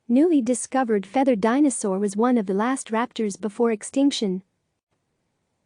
Newly discovered feathered dinosaur was one of the last raptors before extinction.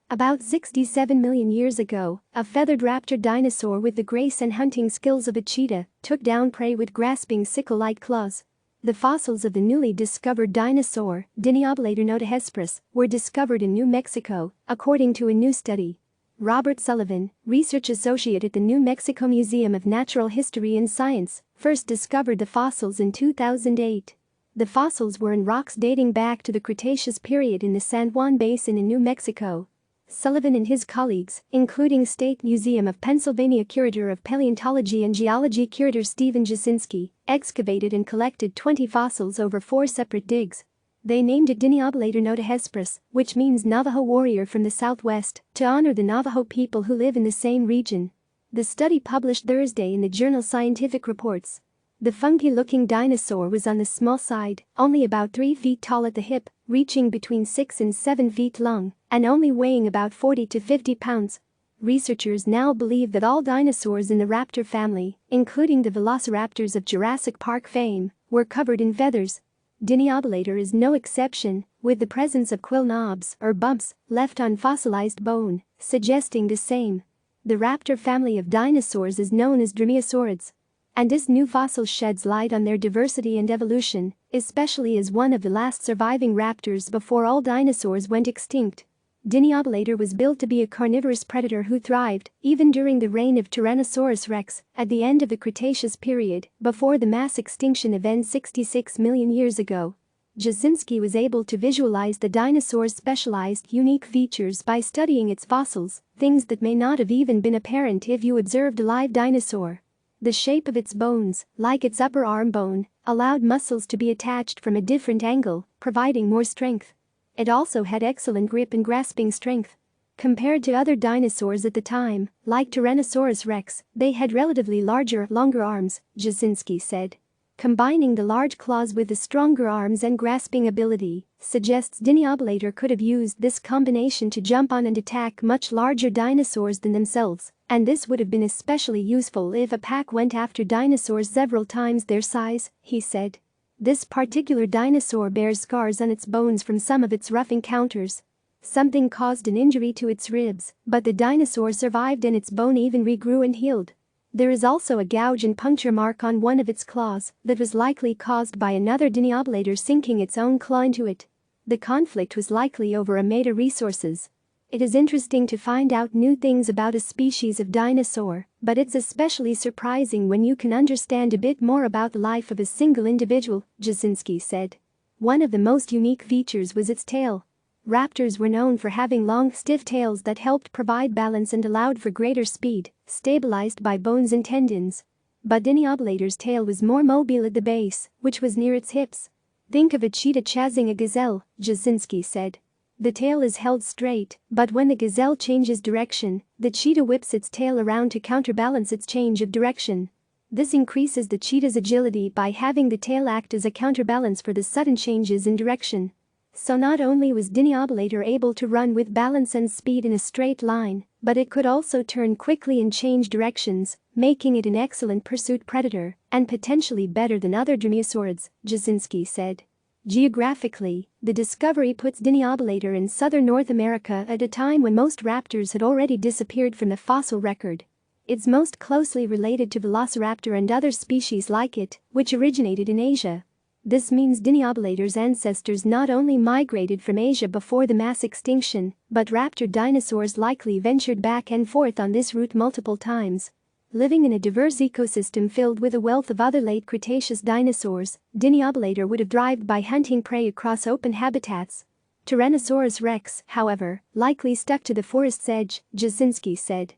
About 67 million years ago, a feathered raptor dinosaur with the grace and hunting skills of a cheetah took down prey with grasping sickle-like claws. The fossils of the newly discovered dinosaur, Dineobellator notohesperus, were discovered in New Mexico, according to a new study. Robert Sullivan, research associate at the New Mexico Museum of Natural History and Science, first discovered the fossils in 2008. The fossils were in rocks dating back to the Cretaceous period in the San Juan Basin in New Mexico. Sullivan and his colleagues, including State Museum of Pennsylvania curator of paleontology and geology curator Steven Jasinski, excavated and collected 20 fossils over 4 separate digs. They named it Dineobellator notohesperus, which means Navajo warrior from the southwest, to honor the Navajo people who live in the same region. The study published Thursday in the journal Scientific Reports. The funky-looking dinosaur was on the small side, only about 3 feet tall at the hip, reaching between 6 and 7 feet long, and only weighing about 40 to 50 pounds. Researchers now believe that all dinosaurs in the raptor family, including the velociraptors of Jurassic Park fame, were covered in feathers. Dineobellator is no exception, with the presence of quill knobs or bumps left on fossilized bone, suggesting the same. The raptor family of dinosaurs is known as dromaeosaurids. And this new fossil sheds light on their diversity and evolution, especially as one of the last surviving raptors before all dinosaurs went extinct. Dineobellator was built to be a carnivorous predator who thrived, even during the reign of Tyrannosaurus rex, at the end of the Cretaceous period, before the mass extinction event 66 million years ago. Jasinski was able to visualize the dinosaur's specialized, unique features by studying its fossils, things that may not have even been apparent if you observed a live dinosaur. The shape of its bones, like its upper arm bone, allowed muscles to be attached from a different angle, providing more strength. It also had excellent grip and grasping strength. Compared to other dinosaurs at the time, like Tyrannosaurus rex, they had relatively longer arms, Jasinski said. Combining the large claws with the stronger arms and grasping ability suggests Dineobellator could have used this combination to jump on and attack much larger dinosaurs than themselves, and this would have been especially useful if a pack went after dinosaurs several times their size, he said. This particular dinosaur bears scars on its bones from some of its rough encounters. Something caused an injury to its ribs, but the dinosaur survived and its bone even regrew and healed. There is also a gouge and puncture mark on one of its claws that was likely caused by another Dineobellator sinking its own claw into it. The conflict was likely over a mate of resources. It is interesting to find out new things about a species of dinosaur, but it's especially surprising when you can understand a bit more about the life of a single individual, Jasinski said. One of the most unique features was its tail. Raptors were known for having long, stiff tails that helped provide balance and allowed for greater speed, stabilized by bones and tendons. But Dineobellator's tail was more mobile at the base, which was near its hips. Think of a cheetah chasing a gazelle, Jasinski said. The tail is held straight, but when the gazelle changes direction, the cheetah whips its tail around to counterbalance its change of direction. This increases the cheetah's agility by having the tail act as a counterbalance for the sudden changes in direction. So not only was Dineobellator able to run with balance and speed in a straight line, but it could also turn quickly and change directions, making it an excellent pursuit predator and potentially better than other dromaeosaurids, Jasinski said. Geographically, the discovery puts Dineobellator in southern North America at a time when most raptors had already disappeared from the fossil record. It's most closely related to Velociraptor and other species like it, which originated in Asia. This means Dineobellator's ancestors not only migrated from Asia before the mass extinction, but raptor dinosaurs likely ventured back and forth on this route multiple times. Living in a diverse ecosystem filled with a wealth of other late Cretaceous dinosaurs, Dineobellator would have thrived by hunting prey across open habitats. Tyrannosaurus rex, however, likely stuck to the forest's edge, Jasinski said.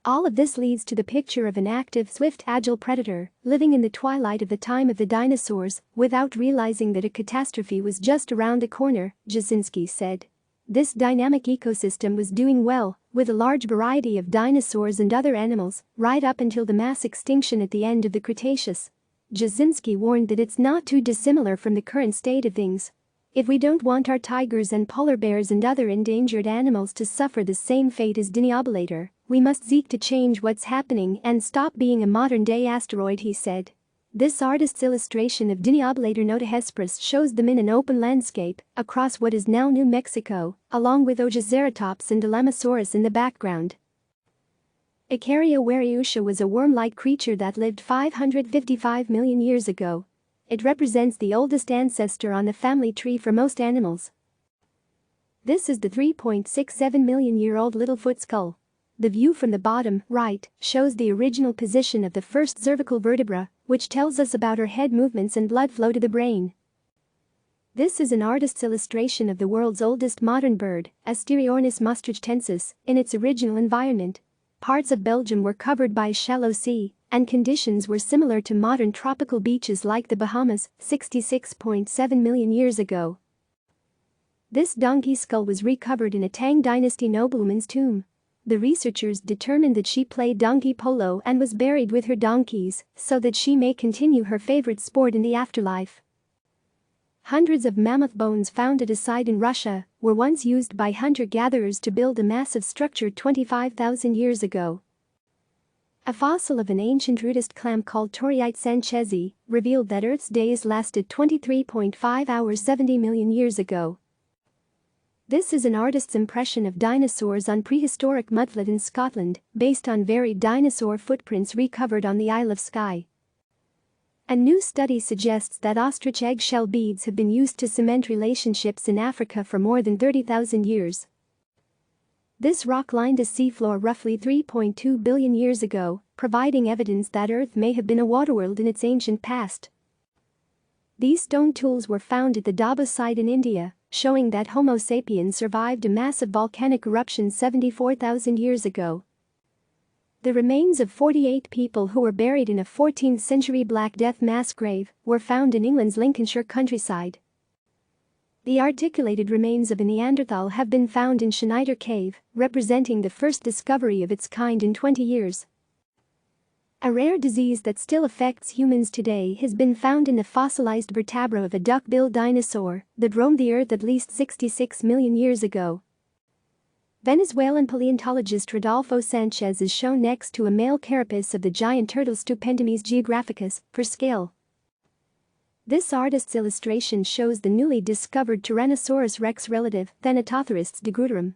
All of this leads to the picture of an active, swift, agile predator living in the twilight of the time of the dinosaurs without realizing that a catastrophe was just around the corner, Jasinski said. This dynamic ecosystem was doing well, with a large variety of dinosaurs and other animals, right up until the mass extinction at the end of the Cretaceous. Jasinski warned that it's not too dissimilar from the current state of things. If we don't want our tigers and polar bears and other endangered animals to suffer the same fate as Dineobellator, we must seek to change what's happening and stop being a modern-day asteroid, he said. This artist's illustration of Dineobellator notohesperus shows them in an open landscape across what is now New Mexico, along with Ogoceratops and Dilemasaurus in the background. Icaria was a worm-like creature that lived 555 million years ago. It represents the oldest ancestor on the family tree for most animals. This is the 3.67 million-year-old Littlefoot skull. The view from the bottom right shows the original position of the first cervical vertebra, which tells us about her head movements and blood flow to the brain. This is an artist's illustration of the world's oldest modern bird, Asteriornis maastrichtensis, in its original environment. Parts of Belgium were covered by a shallow sea, and conditions were similar to modern tropical beaches like the Bahamas 66.7 million years ago. This donkey skull was recovered in a Tang Dynasty noblewoman's tomb. The researchers determined that she played donkey polo and was buried with her donkeys so that she may continue her favorite sport in the afterlife. Hundreds of mammoth bones found at a site in Russia were once used by hunter-gatherers to build a massive structure 25,000 years ago. A fossil of an ancient rudist clam called Toriite sanchezi revealed that Earth's days lasted 23.5 hours 70 million years ago. This is an artist's impression of dinosaurs on prehistoric mudflat in Scotland, based on varied dinosaur footprints recovered on the Isle of Skye. A new study suggests that ostrich eggshell beads have been used to cement relationships in Africa for more than 30,000 years. This rock lined a seafloor roughly 3.2 billion years ago, providing evidence that Earth may have been a waterworld in its ancient past. These stone tools were found at the Dabba site in India, showing that Homo sapiens survived a massive volcanic eruption 74,000 years ago. The remains of 48 people who were buried in a 14th-century Black Death mass grave were found in England's Lincolnshire countryside. The articulated remains of a Neanderthal have been found in Schneider Cave, representing the first discovery of its kind in 20 years. A rare disease that still affects humans today has been found in the fossilized vertebra of a duck-billed dinosaur that roamed the Earth at least 66 million years ago. Venezuelan paleontologist Rodolfo Sanchez is shown next to a male carapace of the giant turtle Stupentomys geographicus, for scale. This artist's illustration shows the newly discovered Tyrannosaurus rex relative, Thanatotherus degrutorum.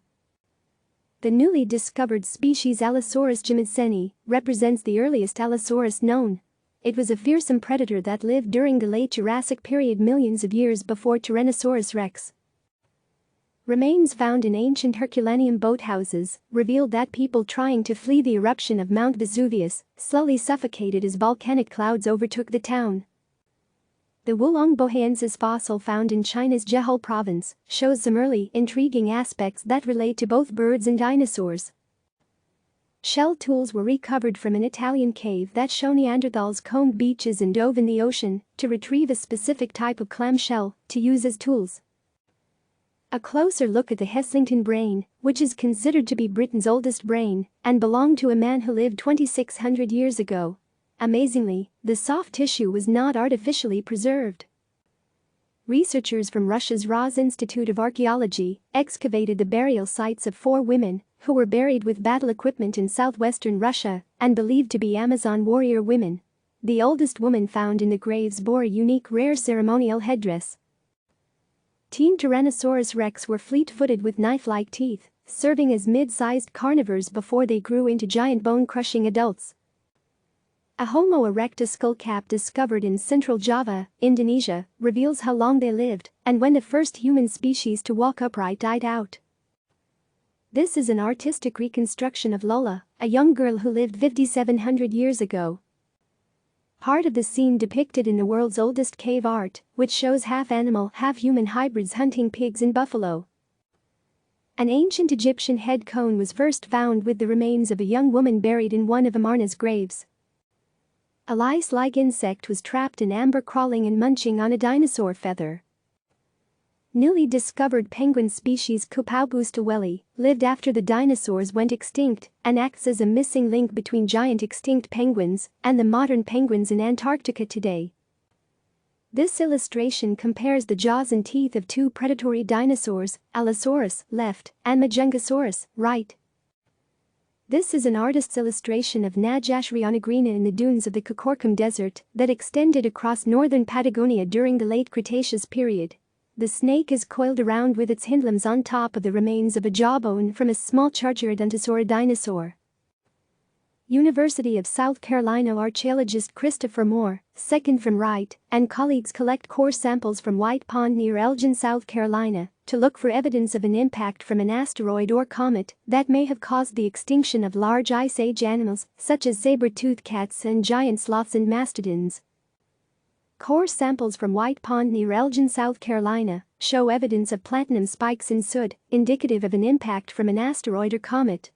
The newly discovered species Allosaurus jimiceni represents the earliest Allosaurus known. It was a fearsome predator that lived during the late Jurassic period millions of years before Tyrannosaurus rex. Remains found in ancient Herculaneum boathouses revealed that people trying to flee the eruption of Mount Vesuvius slowly suffocated as volcanic clouds overtook the town. The Wulong bohaiensis fossil found in China's Zhejiang province shows some early, intriguing aspects that relate to both birds and dinosaurs. Shell tools were recovered from an Italian cave that show Neanderthals combed beaches and dove in the ocean to retrieve a specific type of clamshell to use as tools. A closer look at the Heslington brain, which is considered to be Britain's oldest brain and belonged to a man who lived 2,600 years ago. Amazingly, the soft tissue was not artificially preserved. Researchers from Russia's Raz Institute of Archaeology excavated the burial sites of 4 women who were buried with battle equipment in southwestern Russia and believed to be Amazon warrior women. The oldest woman found in the graves bore a unique rare ceremonial headdress. Teen Tyrannosaurus rex were fleet-footed with knife-like teeth, serving as mid-sized carnivores before they grew into giant bone-crushing adults. A Homo erectus skullcap discovered in central Java, Indonesia, reveals how long they lived and when the first human species to walk upright died out. This is an artistic reconstruction of Lola, a young girl who lived 5,700 years ago. Part of the scene depicted in the world's oldest cave art, which shows half-animal, half-human hybrids hunting pigs and buffalo. An ancient Egyptian head cone was first found with the remains of a young woman buried in one of Amarna's graves. A lice-like insect was trapped in amber crawling and munching on a dinosaur feather. Newly discovered penguin species Cupaubus towelli lived after the dinosaurs went extinct and acts as a missing link between giant extinct penguins and the modern penguins in Antarctica today. This illustration compares the jaws and teeth of 2 predatory dinosaurs, Allosaurus, left, and Majungasaurus, right. This is an artist's illustration of Najash rionegrina in the dunes of the Cacorcum Desert that extended across northern Patagonia during the late Cretaceous period. The snake is coiled around with its hindlimbs on top of the remains of a jawbone from a small chargerodontosaur dinosaur. University of South Carolina archaeologist Christopher Moore, second from right, and colleagues collect core samples from White Pond near Elgin, South Carolina, to look for evidence of an impact from an asteroid or comet that may have caused the extinction of large Ice Age animals such as saber-toothed cats and giant sloths and mastodons. Core samples from White Pond near Elgin, South Carolina, show evidence of platinum spikes in soot, indicative of an impact from an asteroid or comet.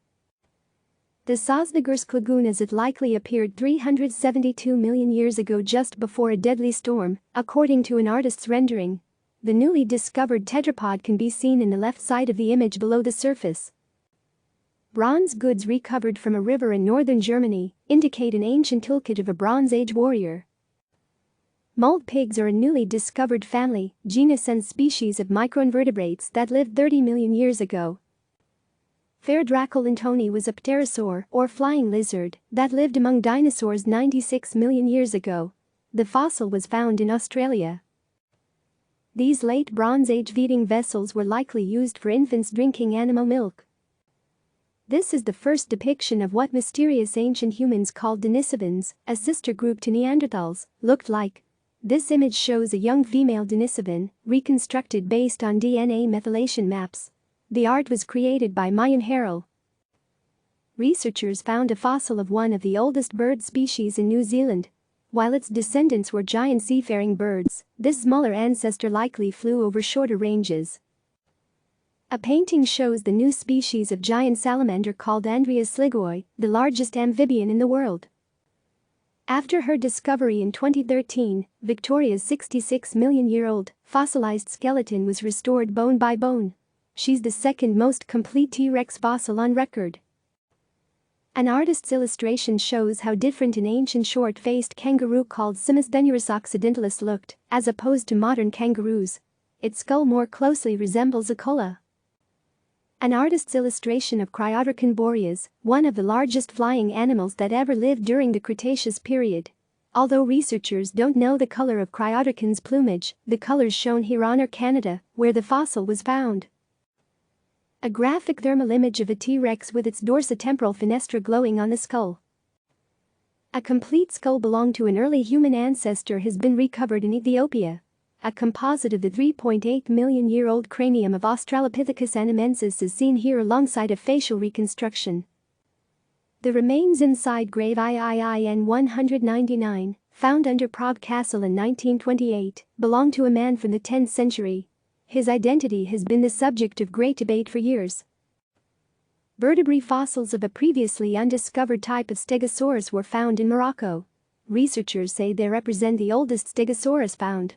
The Sosnogorsk Lagoon as it likely appeared 372 million years ago just before a deadly storm, according to an artist's rendering. The newly discovered tetrapod can be seen in the left side of the image below the surface. Bronze goods recovered from a river in northern Germany indicate an ancient toolkit of a Bronze Age warrior. Mold pigs are a newly discovered family, genus and species of microinvertebrates that lived 30 million years ago. Pterodracylantoni was a pterosaur or flying lizard that lived among dinosaurs 96 million years ago. The fossil was found in Australia. These late Bronze Age feeding vessels were likely used for infants drinking animal milk. This is the first depiction of what mysterious ancient humans called Denisovans, a sister group to Neanderthals, looked like. This image shows a young female Denisovan, reconstructed based on DNA methylation maps. The art was created by Mayan Harrell. Researchers found a fossil of one of the oldest bird species in New Zealand. While its descendants were giant seafaring birds, this smaller ancestor likely flew over shorter ranges. A painting shows the new species of giant salamander called Andrea sligoi, the largest amphibian in the world. After her discovery in 2013, Victoria's 66-million-year-old fossilized skeleton was restored bone by bone. She's the second most complete T-Rex fossil on record. An artist's illustration shows how different an ancient short-faced kangaroo called Simusdenurus occidentalis looked, as opposed to modern kangaroos. Its skull more closely resembles a koala. An artist's illustration of Cryotrachon boreas, one of the largest flying animals that ever lived during the Cretaceous period. Although researchers don't know the color of Cryotrachon's plumage, the colors shown here honor Canada, where the fossil was found. A graphic thermal image of a T-Rex with its dorsotemporal fenestra glowing on the skull. A complete skull belonged to an early human ancestor has been recovered in Ethiopia. A composite of the 3.8-million-year-old cranium of Australopithecus anamensis is seen here alongside a facial reconstruction. The remains inside grave IIIN 199, found under Prague Castle in 1928, belong to a man from the 10th century. His identity has been the subject of great debate for years. Vertebrate fossils of a previously undiscovered type of Stegosaurus were found in Morocco. Researchers say they represent the oldest Stegosaurus found.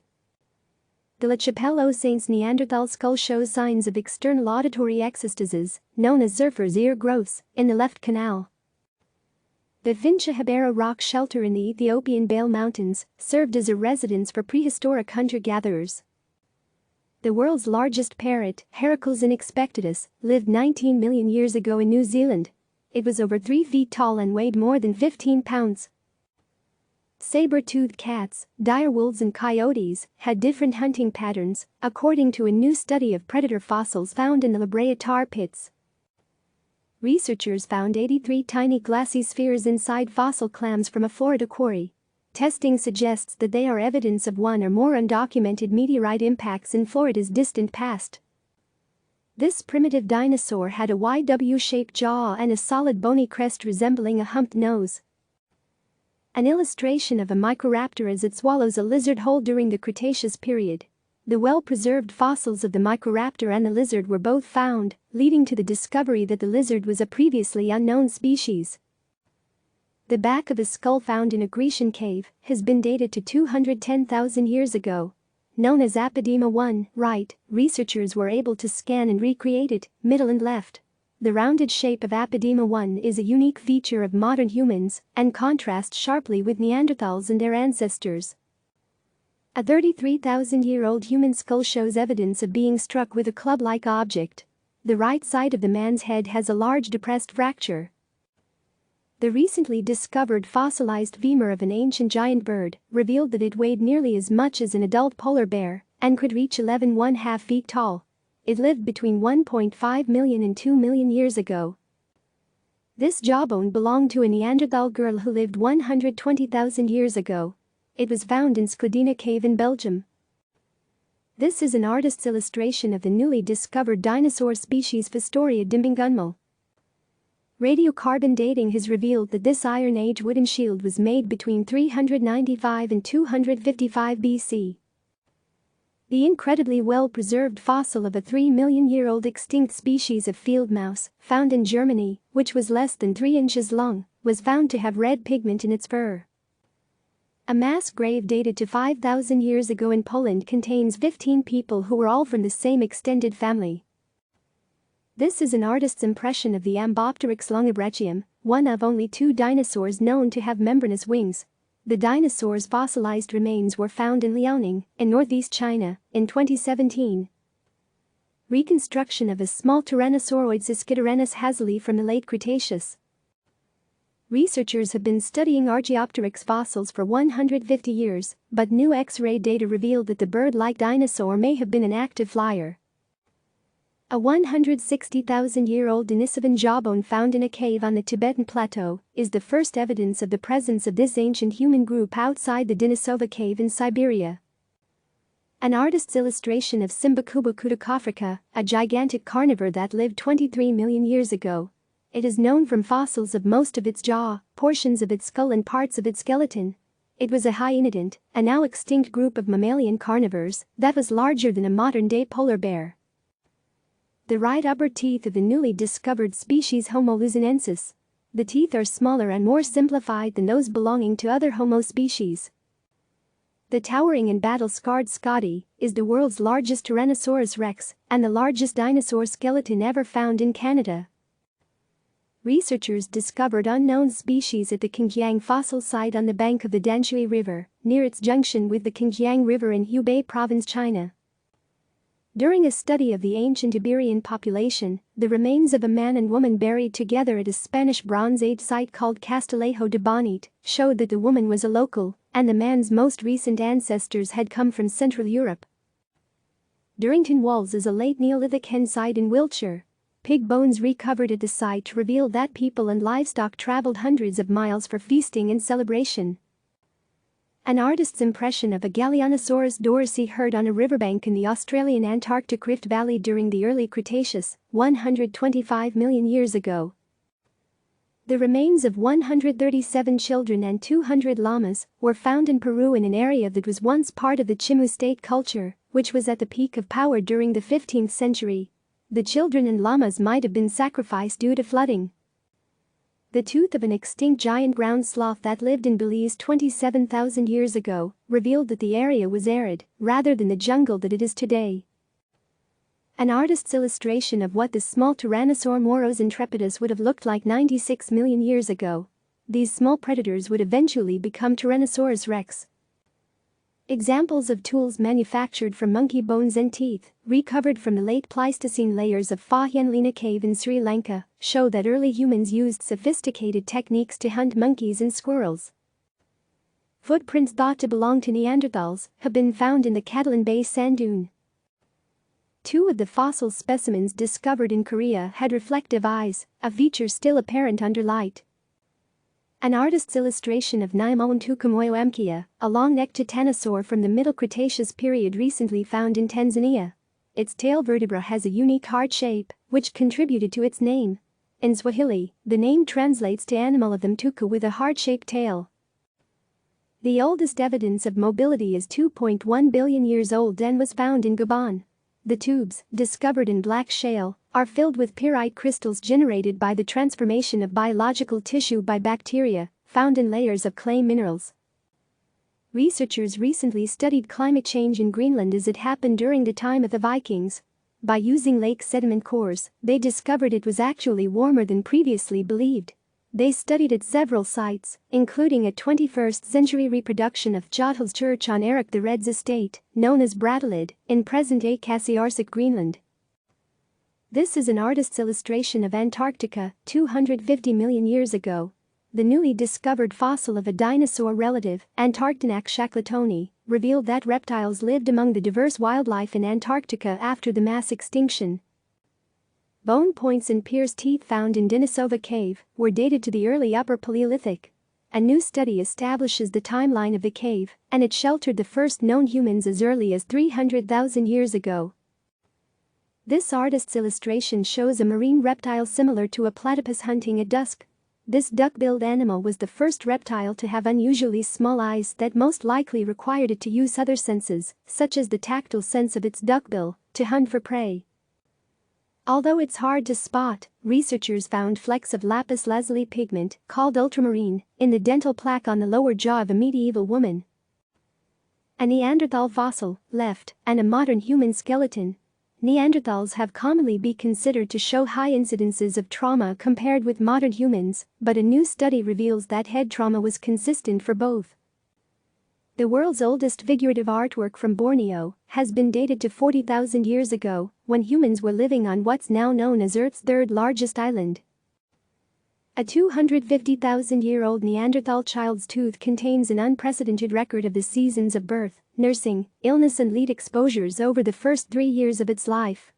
The La Chapelle aux Saints Neanderthal skull shows signs of external auditory exostasis, known as Zerfer's ear growths, in the left canal. The Fincha Habera rock shelter in the Ethiopian Bale Mountains served as a residence for prehistoric hunter-gatherers. The world's largest parrot, Heracles inexpectedus, lived 19 million years ago in New Zealand. It was over 3 feet tall and weighed more than 15 pounds. Saber-toothed cats, direwolves and coyotes had different hunting patterns, according to a new study of predator fossils found in the La Brea tar pits. Researchers found 83 tiny glassy spheres inside fossil clams from a Florida quarry. Testing suggests that they are evidence of one or more undocumented meteorite impacts in Florida's distant past. This primitive dinosaur had a wide W-shaped jaw and a solid bony crest resembling a humped nose. An illustration of a microraptor as it swallows a lizard whole during the Cretaceous period. The well-preserved fossils of the microraptor and the lizard were both found, leading to the discovery that the lizard was a previously unknown species. The back of a skull found in a Grecian cave has been dated to 210,000 years ago. Known as Apodema 1, right, researchers were able to scan and recreate it, middle and left. The rounded shape of Apodema 1 is a unique feature of modern humans and contrasts sharply with Neanderthals and their ancestors. A 33,000-year-old human skull shows evidence of being struck with a club-like object. The right side of the man's head has a large depressed fracture. The recently discovered fossilized femur of an ancient giant bird revealed that it weighed nearly as much as an adult polar bear and could reach 11.5 feet tall. It lived between 1.5 million and 2 million years ago. This jawbone belonged to a Neanderthal girl who lived 120,000 years ago. It was found in Skladina Cave in Belgium. This is an artist's illustration of the newly discovered dinosaur species Phastoria dimbingunmal. Radiocarbon dating has revealed that this Iron Age wooden shield was made between 395 and 255 BC. The incredibly well-preserved fossil of a 3-million-year-old extinct species of field mouse, found in Germany, which was less than 3 inches long, was found to have red pigment in its fur. A mass grave dated to 5,000 years ago in Poland contains 15 people who were all from the same extended family. This is an artist's impression of the Ambopteryx longibrachii, one of only 2 dinosaurs known to have membranous wings. The dinosaur's fossilized remains were found in Liaoning, in northeast China, in 2017. Reconstruction of a small tyrannosauroid Siskityrannus hazeli from the late Cretaceous. Researchers have been studying Archaeopteryx fossils for 150 years, but new X-ray data revealed that the bird-like dinosaur may have been an active flyer. A 160,000-year-old Denisovan jawbone found in a cave on the Tibetan Plateau is the first evidence of the presence of this ancient human group outside the Denisova cave in Siberia. An artist's illustration of Simbacuba kudakofrica, a gigantic carnivore that lived 23 million years ago. It is known from fossils of most of its jaw, portions of its skull and parts of its skeleton. It was a hyaenodont, a now extinct group of mammalian carnivores that was larger than a modern-day polar bear. The right upper teeth of the newly discovered species Homo luzonensis. The teeth are smaller and more simplified than those belonging to other Homo species. The towering and battle-scarred Scotty is the world's largest Tyrannosaurus rex and the largest dinosaur skeleton ever found in Canada. Researchers discovered unknown species at the Qingyang fossil site on the bank of the Danshui River, near its junction with the Qingyang River in Hubei Province, China. During a study of the ancient Iberian population, the remains of a man and woman buried together at a Spanish Bronze Age site called Castillejo de Bonit showed that the woman was a local, and the man's most recent ancestors had come from Central Europe. Durrington Walls is a late Neolithic hen site in Wiltshire. Pig bones recovered at the site reveal that people and livestock traveled hundreds of miles for feasting and celebration. An artist's impression of a Gallionosaurus dorsey herd on a riverbank in the Australian Antarctic Rift Valley during the early Cretaceous, 125 million years ago. The remains of 137 children and 200 llamas were found in Peru in an area that was once part of the Chimu state culture, which was at the peak of power during the 15th century. The children and llamas might have been sacrificed due to flooding. The tooth of an extinct giant ground sloth that lived in Belize 27,000 years ago revealed that the area was arid rather than the jungle that it is today. An artist's illustration of what the small Tyrannosaur moros intrepidus would have looked like 96 million years ago. These small predators would eventually become Tyrannosaurus rex. Examples of tools manufactured from monkey bones and teeth, recovered from the late Pleistocene layers of Phahyanlina Cave in Sri Lanka, show that early humans used sophisticated techniques to hunt monkeys and squirrels. Footprints thought to belong to Neanderthals have been found in the Catalan Bay sand dune. 2 of the fossil specimens discovered in Korea had reflective eyes, a feature still apparent under light. An artist's illustration of Naimontukumoyoamkia, a long-necked titanosaur from the Middle Cretaceous period recently found in Tanzania. Its tail vertebra has a unique heart shape, which contributed to its name. In Swahili, the name translates to animal of the mtuku with a heart-shaped tail. The oldest evidence of mobility is 2.1 billion years old and was found in Gabon. The tubes, discovered in black shale, are filled with pyrite crystals generated by the transformation of biological tissue by bacteria, found in layers of clay minerals. Researchers recently studied climate change in Greenland as it happened during the time of the Vikings. By using lake sediment cores, they discovered it was actually warmer than previously believed. They studied at several sites, including a 21st-century reproduction of Jothel's Church on Erik the Red's estate, known as Brattahlid, in present-day Kasiarsik, Greenland. This is an artist's illustration of Antarctica 250 million years ago. The newly discovered fossil of a dinosaur relative, Antarctinax shackletoni, revealed that reptiles lived among the diverse wildlife in Antarctica after the mass extinction. Bone points and pierced teeth found in Denisova cave were dated to the early Upper Paleolithic. A new study establishes the timeline of the cave, and it sheltered the first known humans as early as 300,000 years ago. This artist's illustration shows a marine reptile similar to a platypus hunting at dusk. This duck-billed animal was the first reptile to have unusually small eyes that most likely required it to use other senses, such as the tactile sense of its duckbill, to hunt for prey. Although it's hard to spot, researchers found flecks of lapis lazuli pigment, called ultramarine, in the dental plaque on the lower jaw of a medieval woman. A Neanderthal fossil, left, and a modern human skeleton. Neanderthals have commonly been considered to show high incidences of trauma compared with modern humans, but a new study reveals that head trauma was consistent for both. The world's oldest figurative artwork from Borneo has been dated to 40,000 years ago, when humans were living on what's now known as Earth's third largest island. A 250,000-year-old Neanderthal child's tooth contains an unprecedented record of the seasons of birth, nursing, illness and lead exposures over the first 3 years of its life.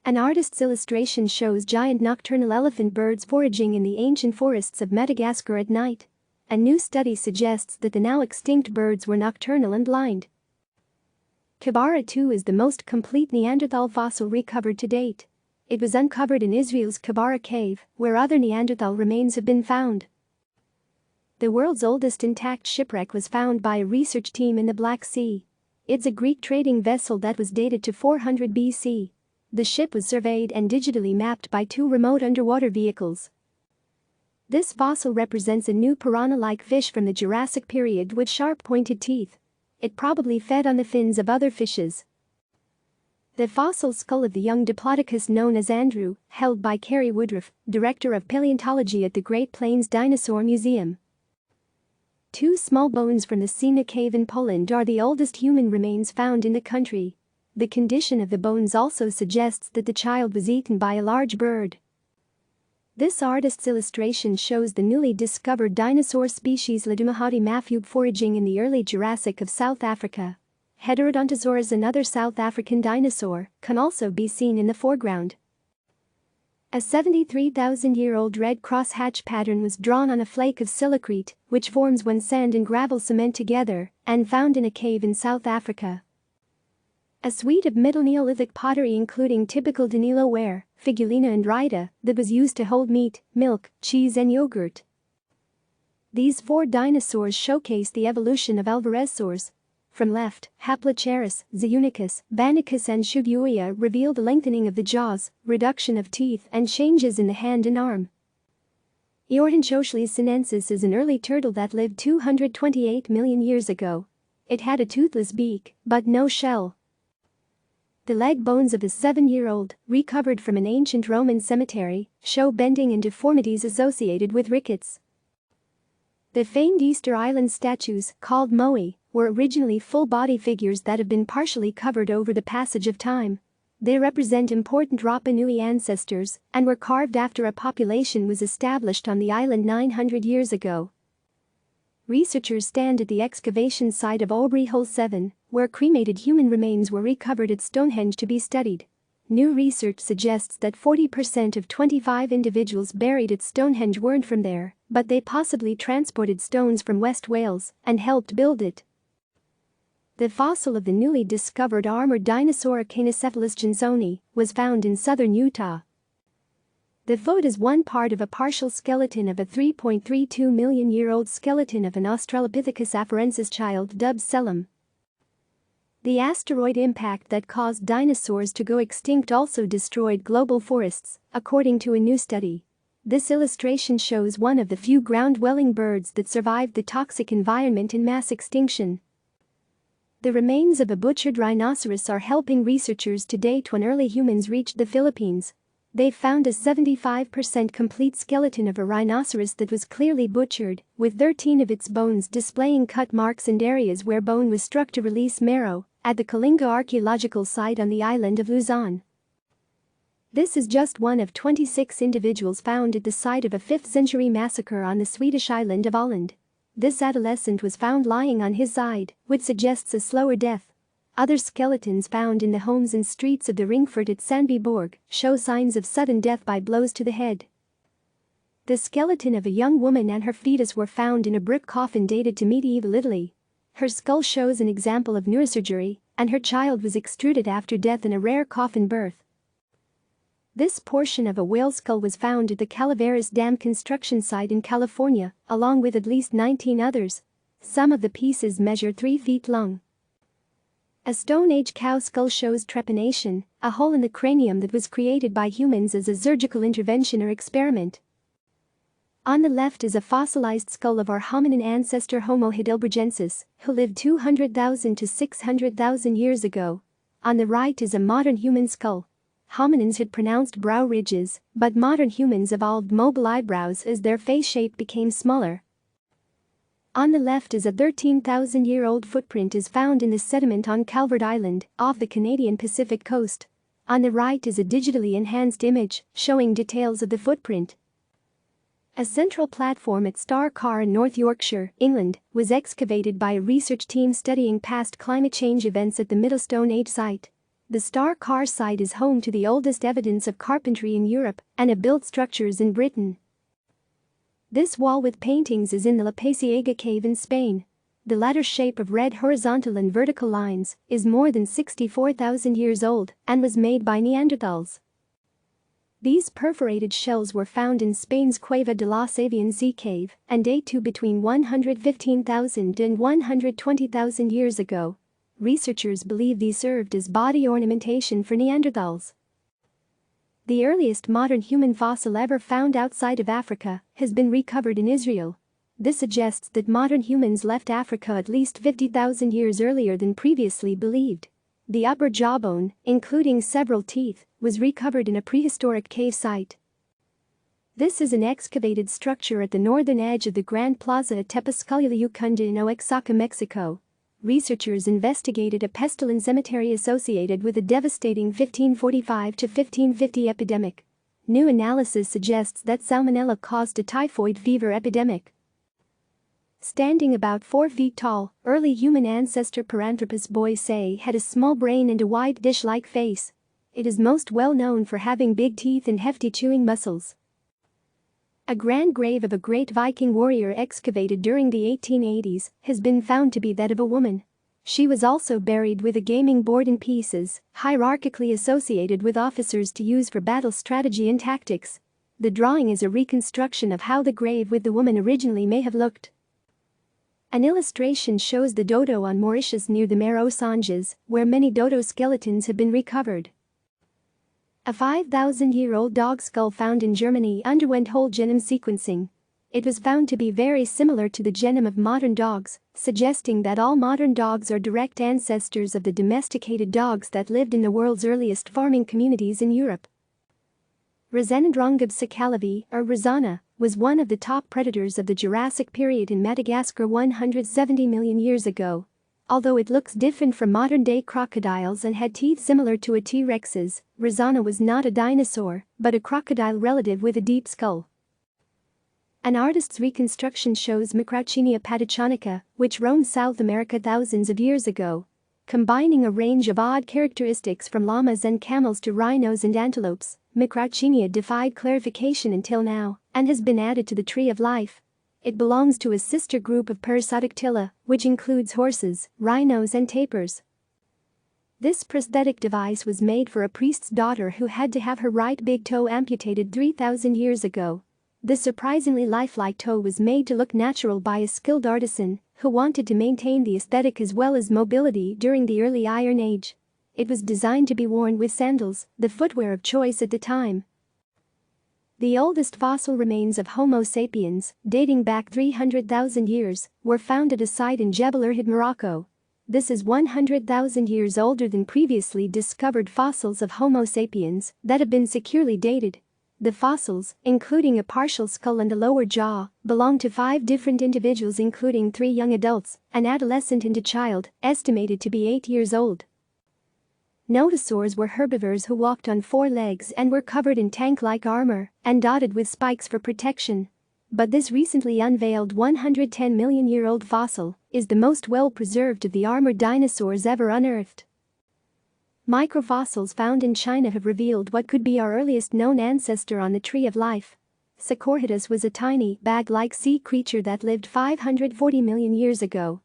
An artist's illustration shows giant nocturnal elephant birds foraging in the ancient forests of Madagascar at night. A new study suggests that the now extinct birds were nocturnal and blind. Kibara II is the most complete Neanderthal fossil recovered to date. It was uncovered in Israel's Kibara cave, where other Neanderthal remains have been found. The world's oldest intact shipwreck was found by a research team in the Black Sea. It's a Greek trading vessel that was dated to 400 BC. The ship was surveyed and digitally mapped by 2 remote underwater vehicles. This fossil represents a new piranha-like fish from the Jurassic period with sharp pointed teeth. It probably fed on the fins of other fishes. The fossil skull of the young Diplodocus known as Andrew, held by Carrie Woodruff, director of paleontology at the Great Plains Dinosaur Museum. 2 small bones from the Sina cave in Poland are the oldest human remains found in the country. The condition of the bones also suggests that the child was eaten by a large bird. This artist's illustration shows the newly discovered dinosaur species Ledumahati mafube foraging in the early Jurassic of South Africa. Heterodontosaurus, another South African dinosaur, can also be seen in the foreground. A 73,000-year-old red cross-hatch pattern was drawn on a flake of silicrete, which forms when sand and gravel cement together, and found in a cave in South Africa. A suite of Middle Neolithic pottery including typical Danilo ware, figulina and rhyta, that was used to hold meat, milk, cheese and yogurt. These 4 dinosaurs showcase the evolution of alvarezsaurs. From left, Haplocharis, Zeunicus, Banicus and Shuguia reveal the lengthening of the jaws, reduction of teeth and changes in the hand and arm. Eorhynchoschles sinensis is an early turtle that lived 228 million years ago. It had a toothless beak, but no shell. The leg bones of a 7-year-old, recovered from an ancient Roman cemetery, show bending and deformities associated with rickets. The famed Easter Island statues, called moai, were originally full-body figures that have been partially covered over the passage of time. They represent important Rapa Nui ancestors and were carved after a population was established on the island 900 years ago. Researchers stand at the excavation site of Aubrey Hole 7, where cremated human remains were recovered at Stonehenge to be studied. New research suggests that 40% of 25 individuals buried at Stonehenge weren't from there, but they possibly transported stones from West Wales and helped build it. The fossil of the newly discovered armored dinosaur Caenocephalus johnsoni was found in southern Utah. The foot is one part of a partial skeleton of a 3.32 million-year-old skeleton of an Australopithecus afarensis child dubbed Selim. The asteroid impact that caused dinosaurs to go extinct also destroyed global forests, according to a new study. This illustration shows one of the few ground-dwelling birds that survived the toxic environment in mass extinction. The remains of a butchered rhinoceros are helping researchers to date when early humans reached the Philippines. They found a 75% complete skeleton of a rhinoceros that was clearly butchered, with 13 of its bones displaying cut marks and areas where bone was struck to release marrow, at the Kalinga archaeological site on the island of Luzon. This is just one of 26 individuals found at the site of a 5th-century massacre on the Swedish island of Åland. This adolescent was found lying on his side, which suggests a slower death. Other skeletons found in the homes and streets of the Ringfort at Sandbyborg show signs of sudden death by blows to the head. The skeleton of a young woman and her fetus were found in a brick coffin dated to medieval Italy. Her skull shows an example of neurosurgery, and her child was extruded after death in a rare coffin birth. This portion of a whale skull was found at the Calaveras Dam construction site in California, along with at least 19 others. Some of the pieces measure 3 feet long. A Stone Age cow skull shows trepanation, a hole in the cranium that was created by humans as a surgical intervention or experiment. On the left is a fossilized skull of our hominin ancestor Homo heidelbergensis, who lived 200,000 to 600,000 years ago. On the right is a modern human skull. Hominins had pronounced brow ridges, but modern humans evolved mobile eyebrows as their face shape became smaller. On the left is a 13,000-year-old footprint is found in the sediment on Calvert Island, off the Canadian Pacific coast. On the right is a digitally enhanced image, showing details of the footprint. A central platform at Star Carr in North Yorkshire, England, was excavated by a research team studying past climate change events at the Middle Stone Age site. The Star Carr site is home to the oldest evidence of carpentry in Europe and of built structures in Britain. This wall with paintings is in the La Pasiega cave in Spain. The ladder shape of red horizontal and vertical lines is more than 64,000 years old and was made by Neanderthals. These perforated shells were found in Spain's Cueva de los Avians cave and date to between 115,000 and 120,000 years ago. Researchers believe these served as body ornamentation for Neanderthals. The earliest modern human fossil ever found outside of Africa has been recovered in Israel. This suggests that modern humans left Africa at least 50,000 years earlier than previously believed. The upper jawbone, including several teeth, was recovered in a prehistoric cave site. This is an excavated structure at the northern edge of the Grand Plaza at Tepezcatliucunda in Oaxaca, Mexico. Researchers investigated a pestilent cemetery associated with a devastating 1545 to 1550 epidemic. New analysis suggests that salmonella caused a typhoid fever epidemic. Standing about 4 feet tall, early human ancestor Paranthropus boisei had a small brain and a wide dish-like face. It is most well known for having big teeth and hefty chewing muscles. A grand grave of a great Viking warrior excavated during the 1880s has been found to be that of a woman. She was also buried with a gaming board in pieces, hierarchically associated with officers to use for battle strategy and tactics. The drawing is a reconstruction of how the grave with the woman originally may have looked. An illustration shows the dodo on Mauritius near the Mare aux Songes, where many dodo skeletons have been recovered. A 5,000-year-old dog skull found in Germany underwent whole genome sequencing. It was found to be very similar to the genome of modern dogs, suggesting that all modern dogs are direct ancestors of the domesticated dogs that lived in the world's earliest farming communities in Europe. Rosenodrongobsicalavi, or Rosanna, was one of the top predators of the Jurassic period in Madagascar 170 million years ago. Although it looks different from modern-day crocodiles and had teeth similar to a T-Rex's, Rosanna was not a dinosaur, but a crocodile relative with a deep skull. An artist's reconstruction shows Macrauchenia patachonica, which roamed South America thousands of years ago. Combining a range of odd characteristics from llamas and camels to rhinos and antelopes, Macrauchenia defied clarification until now and has been added to the Tree of Life. It belongs to a sister group of Parasodactyla, which includes horses, rhinos and tapirs. This prosthetic device was made for a priest's daughter who had to have her right big toe amputated 3,000 years ago. The surprisingly lifelike toe was made to look natural by a skilled artisan who wanted to maintain the aesthetic as well as mobility during the early Iron Age. It was designed to be worn with sandals, the footwear of choice at the time. The oldest fossil remains of Homo sapiens, dating back 300,000 years, were found at a site in Jebel Irhoud, Morocco. This is 100,000 years older than previously discovered fossils of Homo sapiens that have been securely dated. The fossils, including a partial skull and a lower jaw, belong to 5 different individuals including 3 young adults, an adolescent and a child, estimated to be 8 years old. Notosaurs were herbivores who walked on four legs and were covered in tank-like armor and dotted with spikes for protection. But this recently unveiled 110-million-year-old fossil is the most well-preserved of the armored dinosaurs ever unearthed. Microfossils found in China have revealed what could be our earliest known ancestor on the tree of life. Cretaceous was a tiny, bag-like sea creature that lived 540 million years ago.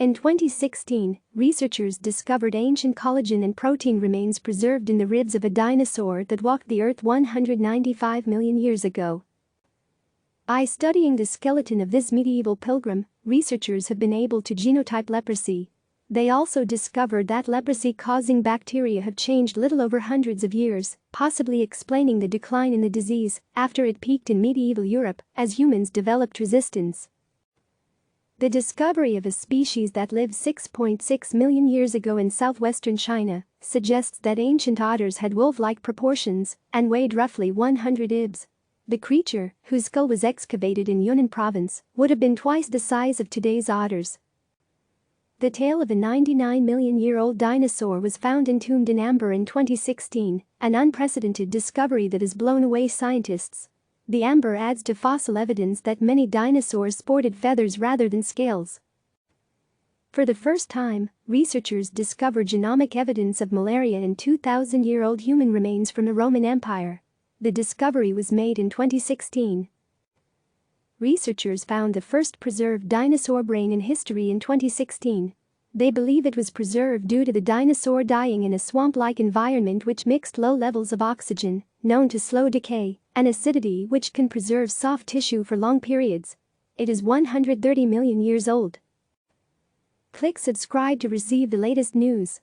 In 2016, researchers discovered ancient collagen and protein remains preserved in the ribs of a dinosaur that walked the Earth 195 million years ago. By studying the skeleton of this medieval pilgrim, researchers have been able to genotype leprosy. They also discovered that leprosy-causing bacteria have changed little over hundreds of years, possibly explaining the decline in the disease after it peaked in medieval Europe as humans developed resistance. The discovery of a species that lived 6.6 million years ago in southwestern China suggests that ancient otters had wolf-like proportions and weighed roughly 100 ibs. The creature, whose skull was excavated in Yunnan province, would have been twice the size of today's otters. The tail of a 99-million-year-old dinosaur was found entombed in amber in 2016, an unprecedented discovery that has blown away scientists. The amber adds to fossil evidence that many dinosaurs sported feathers rather than scales. For the first time, researchers discovered genomic evidence of malaria in 2,000-year-old human remains from the Roman Empire. The discovery was made in 2016. Researchers found the first preserved dinosaur brain in history in 2016. They believe it was preserved due to the dinosaur dying in a swamp-like environment which mixed low levels of oxygen, known to slow decay, and acidity which can preserve soft tissue for long periods. It is 130 million years old. Click subscribe to receive the latest news.